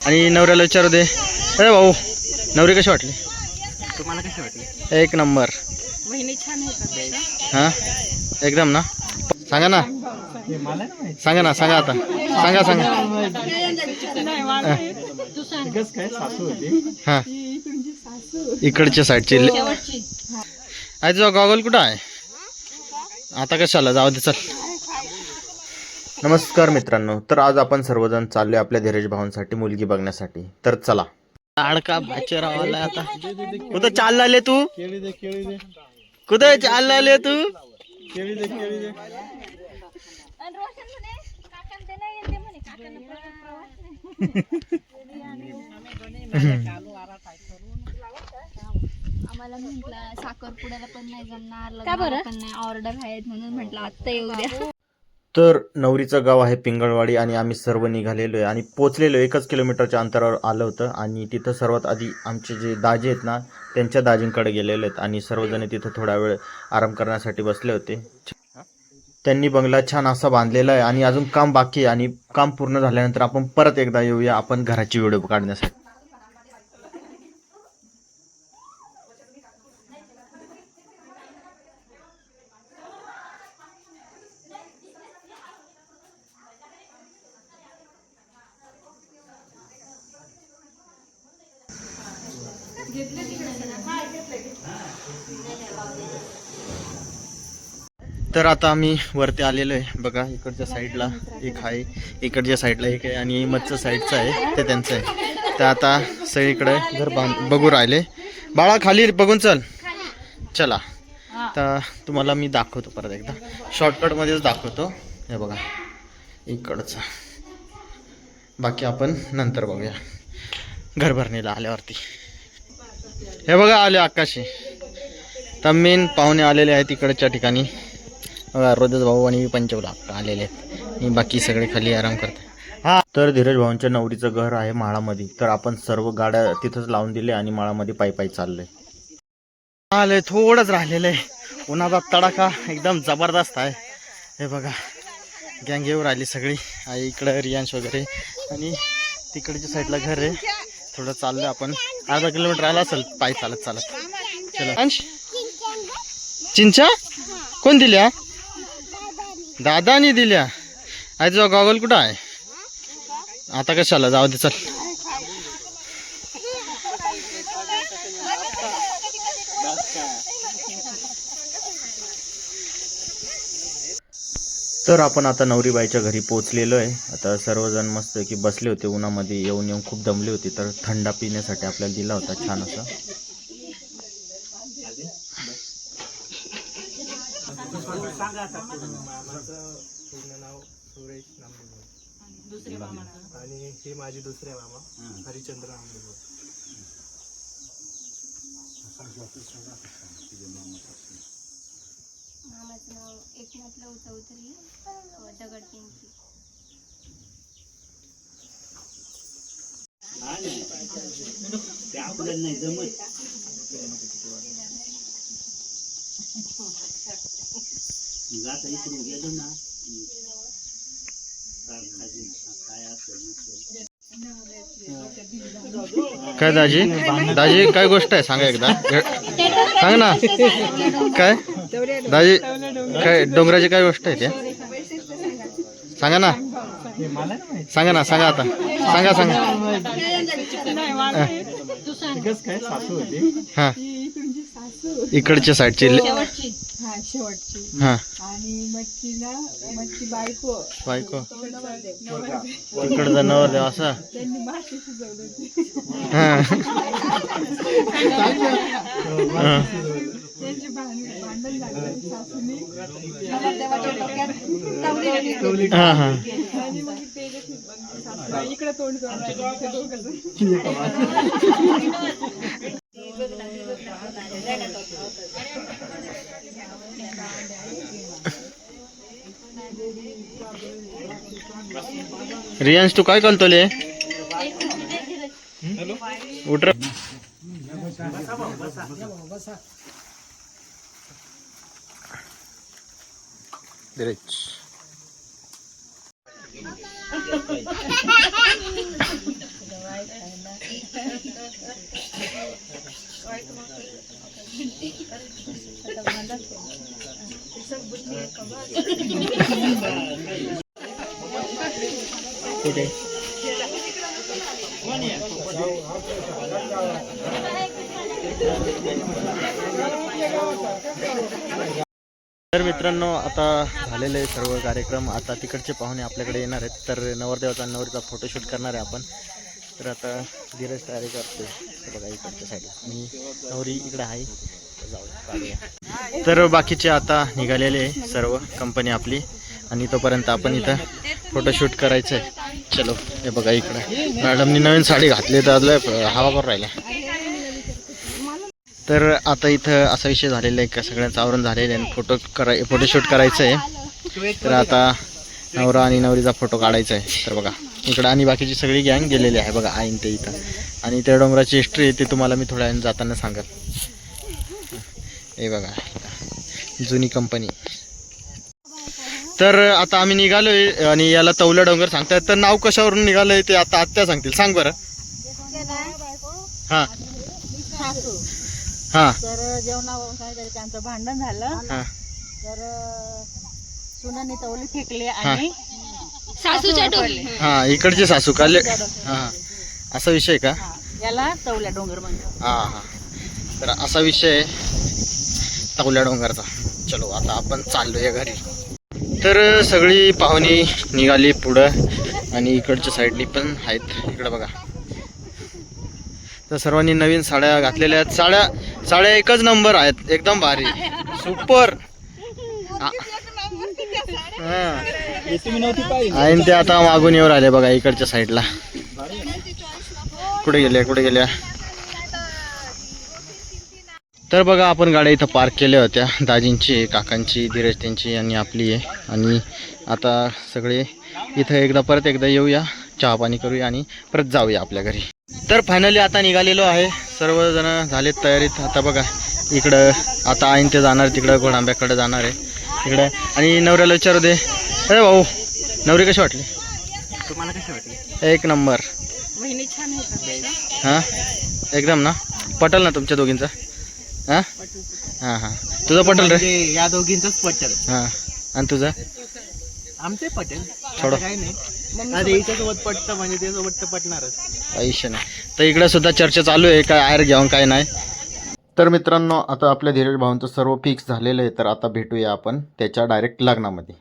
आणि नवऱ्याला विचारू दे. अरे भाऊ, नवरी कशी वाटली? तुम्हाला कशी वाटली? एक नंबर. वहिनी छान होतात. हां एकदम ना. सांगा ना, सांगा ना, सांगा आता, सांगा सांगा. हां इकडच्या साईडची. आई तुझा गॉगल कुठं आहे? आता कशाला, जाऊ दे चल. नमस्कार मित्रांनो, तर आज आपण सर्वजण चाललोय आपल्या धीरज भावांसाठी मुलगी बघण्यासाठी. तर चला. अडका बाचेरावाला आता कुठं चालला आले तू? कुठं चालला आले तू? आम्हाला म्हटलं साखरपुड्याला पण नाही जमणार, लग्नाला पण नाही, ऑर्डर आहेत म्हणून म्हटलं आत्ता येऊ द्या. तर नवरीचं गाव आहे पिंगळवाडी आणि आम्ही सर्व निघालेलो आहे आणि पोचलेलो 1 किलोमीटरच्या अंतरावर आलं होतं. आणि तिथं सर्वात आधी आमचे जे दाजी आहेत ना, त्यांच्या दाजींकडे गेलेले आहेत आणि सर्वजण तिथं थोडा वेळ आराम करण्यासाठी बसले होते. त्यांनी बंगला छान असा बांधलेला आहे आणि अजून काम बाकी आहे. आणि काम पूर्ण झाल्यानंतर आपण परत एकदा येऊया आपण घराची व्हिडिओ काढण्यासाठी. तर आता आम्ही वरती आलेलो आहे. बघा इकडच्या साईडला एक आहे, इकडच्या साईडला एक आहे आणि मच्छर साईडचं आहे ते त्यांचं आहे. तर आता सगळीकडे घर बघू राहिले. बाळा खाली बघून चल. चला तर तुम्हाला मी दाखवतो परत एकदा, शॉर्टकटमध्येच दाखवतो. हे बघा इकडचं, बाकी आपण नंतर बघूया घर भरणीला आल्यावरती. हे बघा आले आकाशी. तम्मीन पाहुणे आलेले आहेत इकडच्या ठिकाणी. बघा रोजच भाऊ आणि पंचवला आलेले आहेत आणि बाकी सगळे खाली आराम करतात. हा तर धीरज भाऊंच्या नवरीचं घर आहे माळामध्ये. तर आपण सर्व गाड्या तिथंच लावून दिले आणि माळामध्ये पायी चाललोय. आलंय थोडंच राहिलेलं आहे. उन्हाचा तडाखा एकदम जबरदस्त आहे. हे बघा गँग येऊ राहिली सगळी. आई इकडं रियांश वगैरे आणि तिकडच्या साईडला घर आहे. थोडं चाललं आपण, अर्धा किलोमीटर राहिला असेल पायी चालत चालत. चला अंश, चिंचा कोण दिल्या? दादानी दिल्या. आई तुझा गॉगल कुठं आहे? आता कशाला, जाऊ दे चल. तर आपण आता नवरीबाईच्या घरी पोहोचलेलो आहे. आता सर्वजण मस्त की बसले होते उन्हामध्ये, येऊन खूप दमले होते. तर थंडा पिण्यासाठी आपल्याला दिला होता छान असा. पूर्ण नाव सुरेश नामदेव आणि हे माझे दुसरे मामा हरिचंद्र नामदेव. मामाचं नाव एकनाथ चौधरी दगडकिंची. काय दाजी, दाजी काय गोष्ट आहे सांगा एकदा, सांग ना काय दाजी, काय डोंगराची काय गोष्ट आहे त्या, सांगा ना, सांगा ना, सांगा आता, सांगा सांगा. हा इकडच्या साईडची हा आणि मच्छी बायको तिकडचा नवरदेव असा. हा हा हा इकडे तोंड रियांश तू काय करतोले? उठ रे. कुठे तर मित्रांनो आता झालेले आहे सर्व कार्यक्रम. आता तिकडचे पाहुणे आपल्याकडे येणार आहेत. तर नवरदेवाचा आणि नवरीचा फोटोशूट करणार आहे आपण. तर आता धीरज तयारी करते. तर बघा इकडच्या साईडला मी नवरी इकडे आहे. जाऊ काढूया. तर बाकीचे आता निघालेले आहे सर्व कंपनी आपली. आणि तोपर्यंत आपण इथं फोटोशूट करायचं आहे. चलो हे बघा इकडे मॅडमनी नवीन साडी घातली तर हवा करून राहिल्या. तर आता इथं असा विषय झालेला आहे का सगळ्यांचं आवरण झालेलं आहे. फोटोशूट करायचं आहे. तर आता नवरा आणि नवरीचा फोटो काढायचा आहे. तर बघा इकडं आणि बाकीची सगळी गँग गेलेली आहे बघा आईन ते इथं. आणि त्या डोंगराची हिस्ट्री आहे ते तुम्हाला मी थोड्या वेळाने जाताना सांगेल. हे बघा जुनी कंपनी. तर आता आम्ही निघालोय आणि याला तवलं डोंगर सांगतात. तर नाव कशावरून निघालंय ते आता आत्या सांगतील. सांग बरं. हां हां तर जेवणावरून काहीतरी त्यांचं भांडण झालं. हां तर सुनाने तवली फेकली आणि सासूच्या टोपली. हां इकडचे सासू काले. हां असा विषय का. याला तवल्या डोंगर म्हणतात. हां हां तर असा विषय आहे तवल्या डोंगरचा. चलो आता आपण चाललोय घरी. तर सगळी पाहुणी निघाली पुढं आणि इकडच्या साईडनी पण आहेत. इकडं बघा तर सर्वांनी नवीन साड्या घातलेल्या आहेत. साड्या एकच नंबर आहेत. एकदम भारी सुपर. आणि ते आता मागून येऊन आले बघा इकडच्या साईडला. कुठे गेल्या. तर बघा आपण गाड्या इथं पार्क केल्या होत्या. दाजींची, काकांची, धीरज त्यांची आणि आपली आहे. आणि आता सगळे इथं परत एकदा येऊया, चहा पाणी करूया आणि परत जाऊया आपल्या घरी. तर फायनली आता निघालेलो आहे. सर्वजण झालेत तयारीत. आता बघा इकडं आता आईन ते जाणार तिकडं घोडांब्याकडे जाणार आहे इकडं. आणि नवऱ्याला विचारू दे. अरे भाऊ नवरी कशी वाटली. तुम्हाला कशी वाटली. एक नंबर. वहिनी छान होतात. हां एकदम ना. पटल ना तुमच्या दोघींचं. हां हां हां तुझं पटेल रे. या दोघींचंच पटेल. हां आणि तुझं. आमचे पटेल थोडं काही नाही. अरे हिच्यासोबत पटतं म्हणजे त्यासोबत तर पटणारच. आयुष्य नाही. तर इकडे सुद्धा चर्चा चालू आहे काय आयर घेऊन काय नाही. तर मित्रांनो आता आपल्या धीरज भावांचं सर्व फिक्स झालेलं आहे. तर आता भेटूया आपण त्याच्या डायरेक्ट लग्नामध्ये.